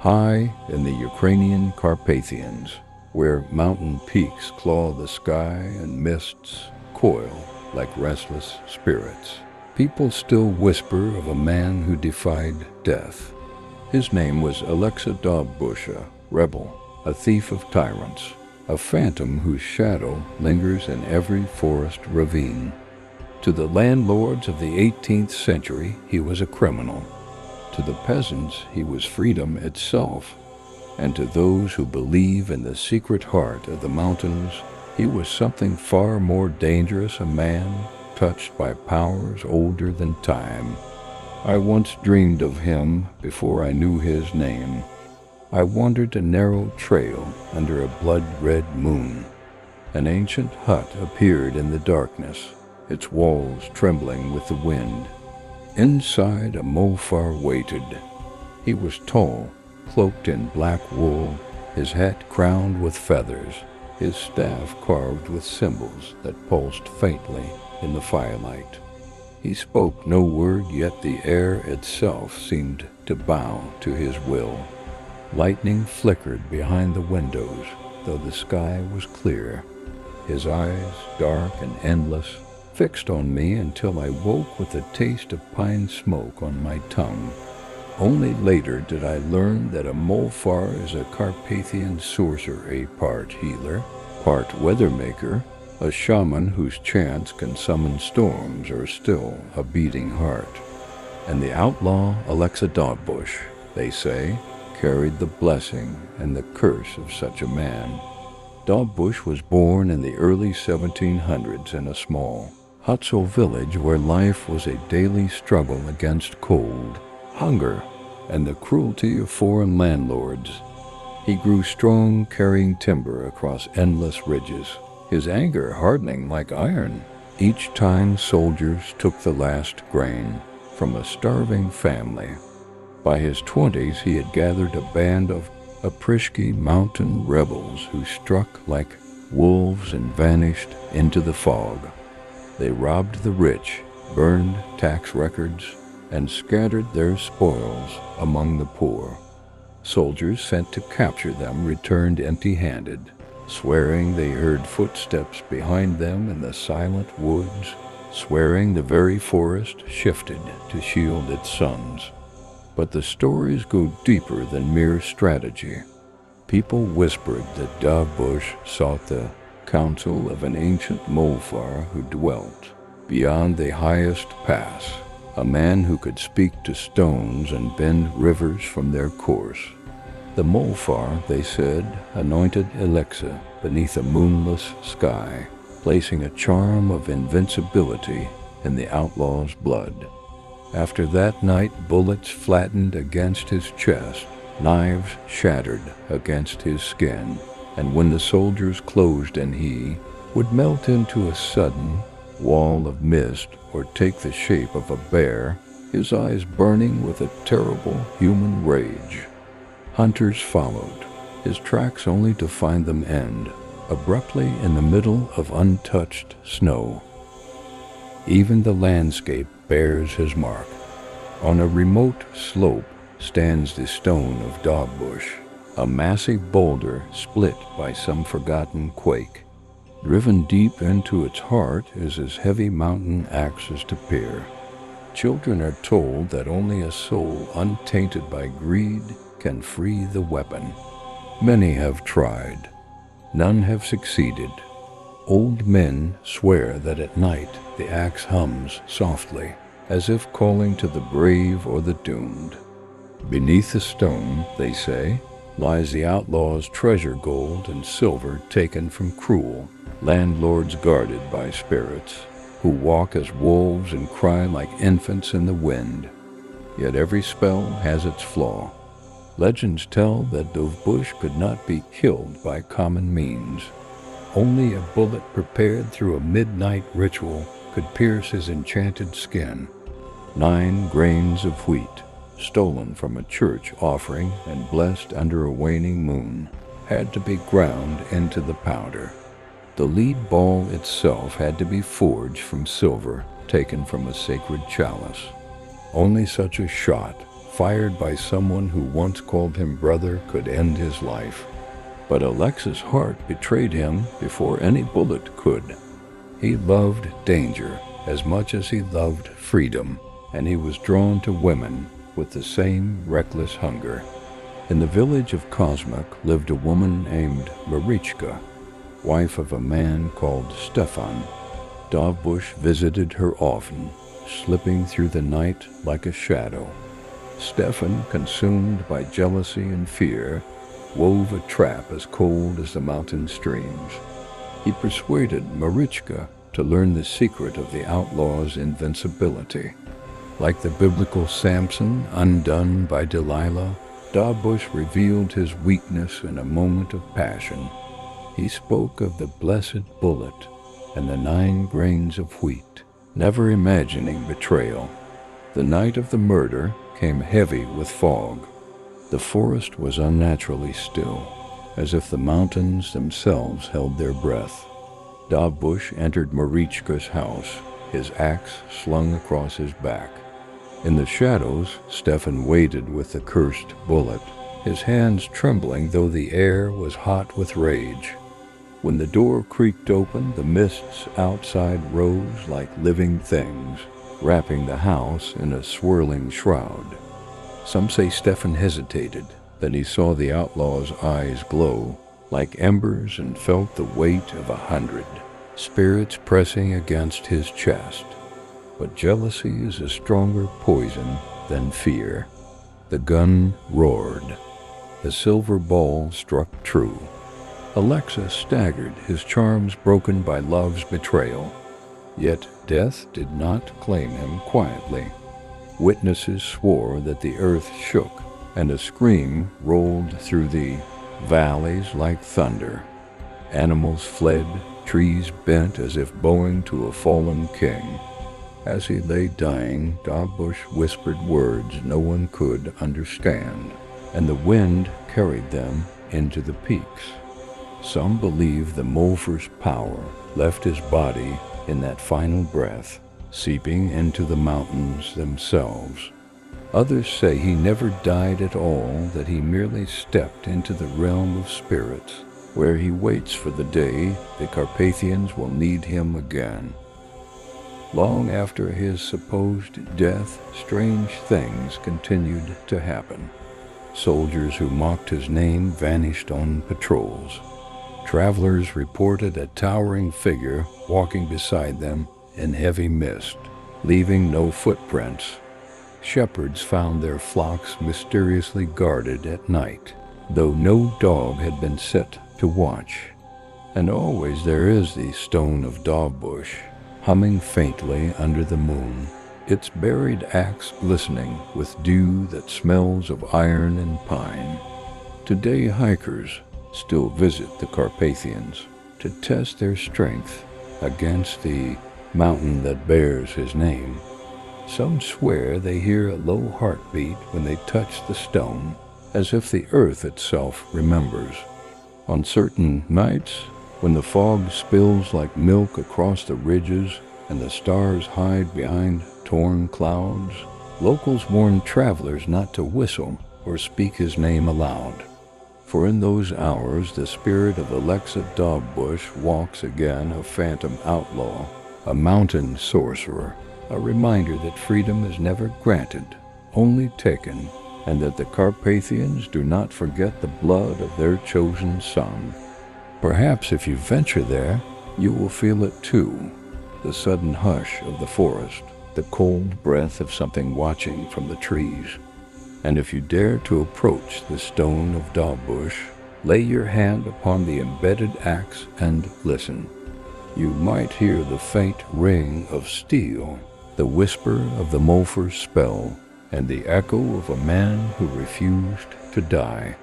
high in the Ukrainian Carpathians, where mountain peaks claw the sky and mists coil like restless spirits. People still whisper of a man who defied death. His name was Oleksa Dovbush, a rebel, a thief of tyrants, a phantom whose shadow lingers in every forest ravine. To the landlords of the 18th century, he was a criminal. To the peasants, he was freedom itself. And to those who believe in the secret heart of the mountains, he was something far more dangerous, a man touched by powers older than time. I once dreamed of him before I knew his name. I wandered a narrow trail under a blood-red moon. An ancient hut appeared in the darkness, its walls trembling with the wind. Inside, a Molfar waited. He was tall, cloaked in black wool, his hat crowned with feathers, his staff carved with symbols that pulsed faintly in the firelight. He spoke no word, yet the air itself seemed to bow to his will. Lightning flickered behind the windows, though the sky was clear. His eyes, dark and endless, fixed on me until I woke with a taste of pine smoke on my tongue. Only later did I learn that a Molfar is a Carpathian sorcerer, a part healer, part weathermaker, a shaman whose chants can summon storms or still a beating heart. And the outlaw Oleksa Dovbush, they say, carried the blessing and the curse of such a man. Dovbush was born in the early 1700s in a small Hutzel village where life was a daily struggle against cold, hunger, and the cruelty of foreign landlords. He grew strong, carrying timber across endless ridges, his anger hardening like iron each time soldiers took the last grain from a starving family. By his 20s, he had gathered a band of Aprishki mountain rebels who struck like wolves and vanished into the fog. They robbed the rich, burned tax records, and scattered their spoils among the poor. Soldiers sent to capture them returned empty-handed, swearing they heard footsteps behind them in the silent woods, swearing the very forest shifted to shield its sons. But the stories go deeper than mere strategy. People whispered that Dovbush sought the counsel of an ancient Molfar who dwelt beyond the highest pass, a man who could speak to stones and bend rivers from their course. The Molfar, they said, anointed Oleksa beneath a moonless sky, placing a charm of invincibility in the outlaw's blood. After that night, bullets flattened against his chest, knives shattered against his skin, and when the soldiers closed and he would melt into a sudden wall of mist or take the shape of a bear, his eyes burning with a terrible human rage. Hunters followed, his tracks only to find them end abruptly in the middle of untouched snow. Even the landscape bears his mark. On a remote slope stands the stone of Dovbush, a massive boulder split by some forgotten quake. Driven deep into its heart is as heavy mountain axes to peer. Children are told that only a soul untainted by greed can free the weapon. Many have tried. None have succeeded. Old men swear that at night the axe hums softly, as if calling to the brave or the doomed. Beneath the stone, they say, lies the outlaw's treasure, gold and silver taken from cruel landlords guarded by spirits, who walk as wolves and cry like infants in the wind. Yet every spell has its flaw. Legends tell that Dovbush could not be killed by common means. Only a bullet prepared through a midnight ritual could pierce his enchanted skin. 9 grains of wheat, stolen from a church offering and blessed under a waning moon, had to be ground into the powder. The lead ball itself had to be forged from silver taken from a sacred chalice. Only such a shot, fired by someone who once called him brother, could end his life. But Oleksa's heart betrayed him before any bullet could. He loved danger as much as he loved freedom, and he was drawn to women with the same reckless hunger. In the village of Kosmak lived a woman named Marichka, wife of a man called Stefan. Dovbush visited her often, slipping through the night like a shadow. Stefan, consumed by jealousy and fear, wove a trap as cold as the mountain streams. He persuaded Marichka to learn the secret of the outlaw's invincibility. Like the biblical Samson undone by Delilah, Dovbush revealed his weakness in a moment of passion. He spoke of the blessed bullet and the 9 grains of wheat, never imagining betrayal. The night of the murder came heavy with fog. The forest was unnaturally still, as if the mountains themselves held their breath. Dovbush entered Marichka's house, his axe slung across his back. In the shadows, Stefan waited with the cursed bullet, his hands trembling though the air was hot with rage. When the door creaked open, the mists outside rose like living things, wrapping the house in a swirling shroud. Some say Stefan hesitated, then he saw the outlaw's eyes glow like embers and felt the weight of 100 spirits pressing against his chest. But jealousy is a stronger poison than fear. The gun roared. The silver ball struck true. Oleksa staggered, his charms broken by love's betrayal. Yet death did not claim him quietly. Witnesses swore that the earth shook, and a scream rolled through the valleys like thunder. Animals fled, trees bent as if bowing to a fallen king. As he lay dying, Dovbush whispered words no one could understand, and the wind carried them into the peaks. Some believe the Molfar's power left his body in that final breath, seeping into the mountains themselves. Others say he never died at all, that he merely stepped into the realm of spirits, where he waits for the day the Carpathians will need him again. Long after his supposed death, strange things continued to happen. Soldiers who mocked his name vanished on patrols. Travelers reported a towering figure walking beside them in heavy mist, leaving no footprints. Shepherds found their flocks mysteriously guarded at night, though no dog had been set to watch. And always there is the stone of Dovbush, humming faintly under the moon, its buried axe glistening with dew that smells of iron and pine. Today hikers still visit the Carpathians to test their strength against the mountain that bears his name. Some swear they hear a low heartbeat when they touch the stone, as if the earth itself remembers. On certain nights, when the fog spills like milk across the ridges and the stars hide behind torn clouds, locals warn travelers not to whistle or speak his name aloud. For in those hours the spirit of Oleksa Dovbush walks again, a phantom outlaw, a mountain sorcerer, a reminder that freedom is never granted, only taken, and that the Carpathians do not forget the blood of their chosen son. Perhaps if you venture there, you will feel it too, the sudden hush of the forest, the cold breath of something watching from the trees. And if you dare to approach the stone of Dovbush, lay your hand upon the embedded axe and listen. You might hear the faint ring of steel, the whisper of the Molfar's spell, and the echo of a man who refused to die.